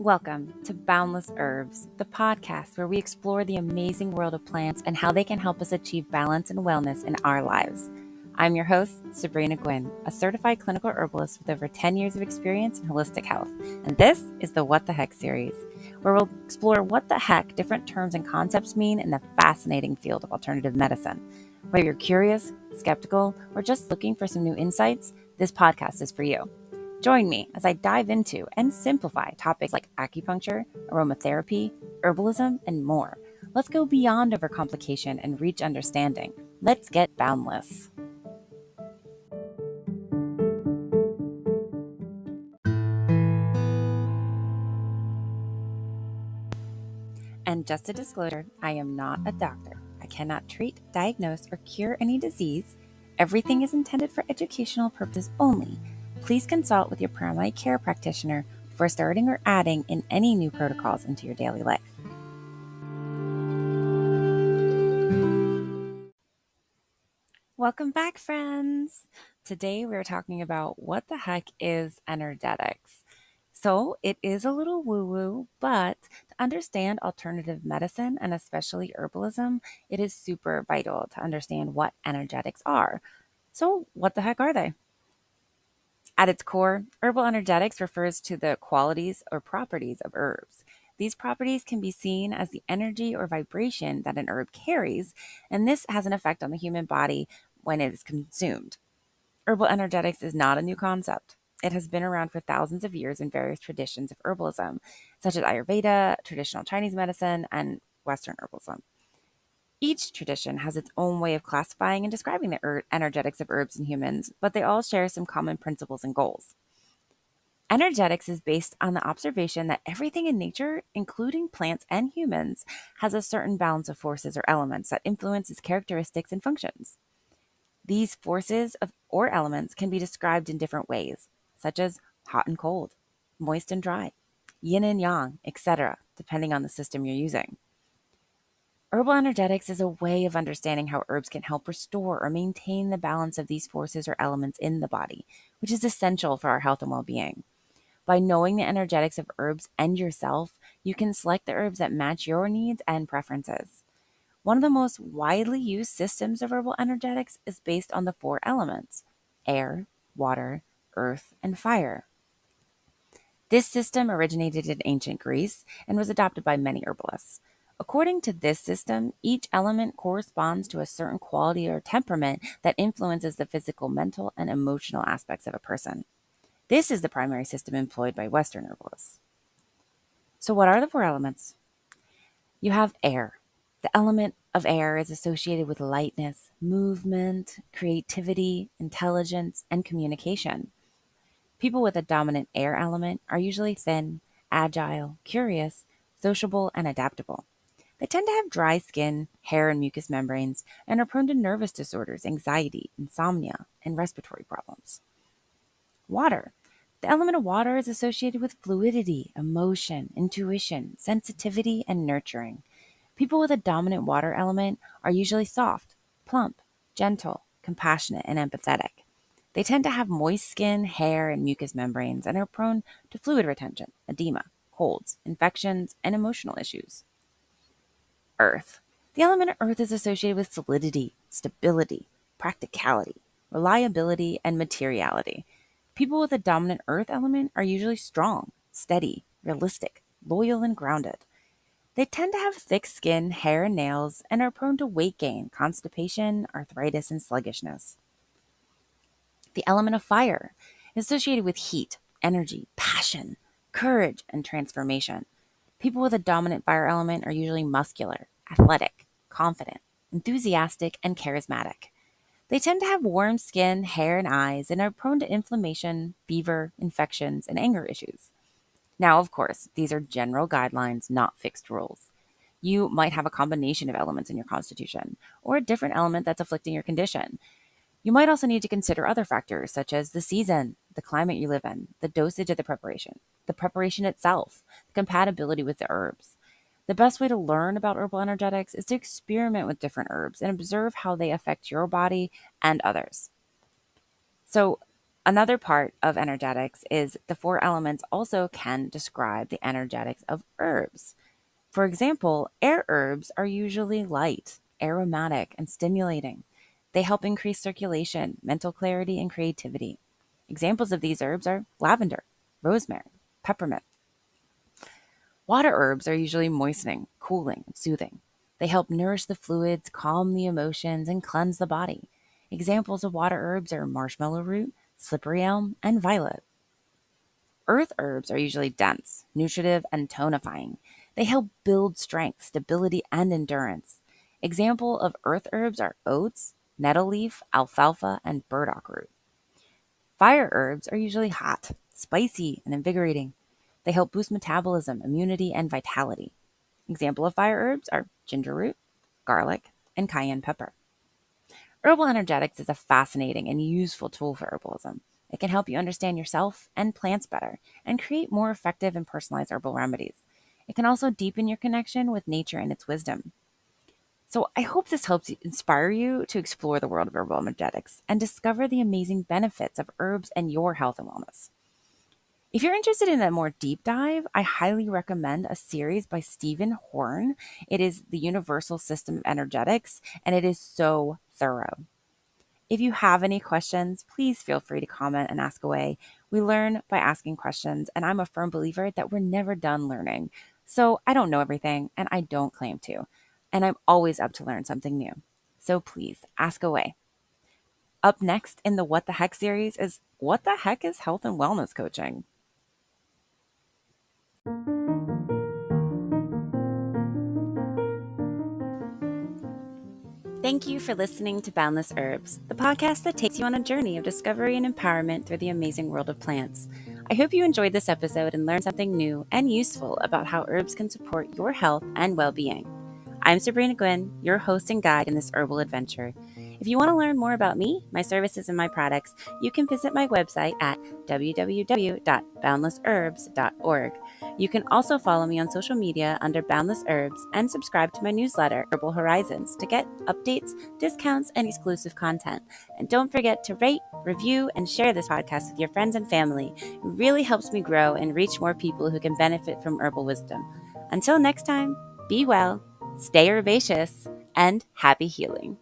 Welcome to Boundless Herbs, the podcast where we explore the amazing world of plants and how they can help us achieve balance and wellness in our lives. I'm your host, Sabrina Gwynn, a certified clinical herbalist with over 10 years of experience in holistic health. And this is the WTH Series, where we'll explore what the heck different terms and concepts mean in the fascinating field of alternative medicine. Whether you're curious, skeptical, or just looking for some new insights, this podcast is for you. Join me as I dive into and simplify topics like acupuncture, aromatherapy, herbalism, and more. Let's go beyond overcomplication and reach understanding. Let's get boundless. And just a disclosure, I am not a doctor. I cannot treat, diagnose, or cure any disease. Everything is intended for educational purposes only. Please consult with your primary care practitioner before starting or adding in any new protocols into your daily life. Welcome back, friends. Today we're talking about what the heck is energetics. So it is a little woo-woo, but to understand alternative medicine and especially herbalism, it is super vital to understand what energetics are. So what the heck are they? At its core, herbal energetics refers to the qualities or properties of herbs. These properties can be seen as the energy or vibration that an herb carries, and this has an effect on the human body when it is consumed. Herbal energetics is not a new concept. It has been around for thousands of years in various traditions of herbalism, such as Ayurveda, traditional Chinese medicine, and Western herbalism. Each tradition has its own way of classifying and describing the energetics of herbs and humans, but they all share some common principles and goals. Energetics is based on the observation that everything in nature, including plants and humans, has a certain balance of forces or elements that influence its characteristics and functions. These forces or elements can be described in different ways, such as hot and cold, moist and dry, yin and yang, etc., depending on the system you're using. Herbal energetics is a way of understanding how herbs can help restore or maintain the balance of these forces or elements in the body, which is essential for our health and well-being. By knowing the energetics of herbs and yourself, you can select the herbs that match your needs and preferences. One of the most widely used systems of herbal energetics is based on the four elements: air, water, earth, and fire. This system originated in ancient Greece and was adopted by many herbalists. According to this system, each element corresponds to a certain quality or temperament that influences the physical, mental, and emotional aspects of a person. This is the primary system employed by Western herbalists. So, what are the four elements? You have air. The element of air is associated with lightness, movement, creativity, intelligence, and communication. People with a dominant air element are usually thin, agile, curious, sociable, and adaptable. They tend to have dry skin, hair and mucous membranes, and are prone to nervous disorders, anxiety, insomnia, and respiratory problems. Water. The element of water is associated with fluidity, emotion, intuition, sensitivity, and nurturing. People with a dominant water element are usually soft, plump, gentle, compassionate, and empathetic. They tend to have moist skin, hair, and mucous membranes and are prone to fluid retention, edema, colds, infections, and emotional issues. Earth. The element of earth is associated with solidity, stability, practicality, reliability, and materiality. People with a dominant earth element are usually strong, steady, realistic, loyal, and grounded. They tend to have thick skin, hair, and nails, and are prone to weight gain, constipation, arthritis, and sluggishness. The element of fire is associated with heat, energy, passion, courage, and transformation. People with a dominant fire element are usually muscular, athletic, confident, enthusiastic, and charismatic. They tend to have warm skin, hair, and eyes, and are prone to inflammation, fever, infections, and anger issues. Now, of course, these are general guidelines, not fixed rules. You might have a combination of elements in your constitution, or a different element that's afflicting your condition. You might also need to consider other factors such as the season, the climate you live in, the dosage of the preparation itself, the compatibility with the herbs. The best way to learn about herbal energetics is to experiment with different herbs and observe how they affect your body and others. So, Another part of energetics is the four elements also can describe the energetics of herbs. For example, air herbs are usually light, aromatic, and stimulating. They help increase circulation, mental clarity, and creativity. Examples of these herbs are lavender, rosemary, peppermint. Water herbs are usually moistening, cooling, and soothing. They help nourish the fluids, calm the emotions, and cleanse the body. Examples of water herbs are marshmallow root, slippery elm, and violet. Earth herbs are usually dense, nutritive, and tonifying. They help build strength, stability, and endurance. Example of earth herbs are oats, nettle leaf, alfalfa, and burdock root. Fire herbs are usually hot, spicy, and invigorating. They help boost metabolism, immunity, and vitality. Example of fire herbs are ginger root, garlic, and cayenne pepper. Herbal energetics is a fascinating and useful tool for herbalism. It can help you understand yourself and plants better and create more effective and personalized herbal remedies. It can also deepen your connection with nature and its wisdom. So, I hope this helps inspire you to explore the world of herbal energetics and discover the amazing benefits of herbs and your health and wellness. If you're interested in a more deep dive, I highly recommend a series by Stephen Horn. It is The Universal System of Energetics, and it is so thorough. If you have any questions, please feel free to comment and ask away. We learn by asking questions, and I'm a firm believer that we're never done learning. So I don't know everything, and I don't claim to. And I'm always up to learn something new. So please ask away. Up next in the What the Heck series is What the Heck is Health and Wellness Coaching? Thank you for listening to Boundless Herbs, the podcast that takes you on a journey of discovery and empowerment through the amazing world of plants. I hope you enjoyed this episode and learned something new and useful about how herbs can support your health and well-being. I'm Sabrina Gwynn, your host and guide in this herbal adventure. If you want to learn more about me, my services, and my products, you can visit my website at www.boundlessherbs.org. You can also follow me on social media under Boundless Herbs and subscribe to my newsletter, Herbal Horizons, to get updates, discounts, and exclusive content. And don't forget to rate, review, and share this podcast with your friends and family. It really helps me grow and reach more people who can benefit from herbal wisdom. Until next time, be well, stay herbaceous, and happy healing.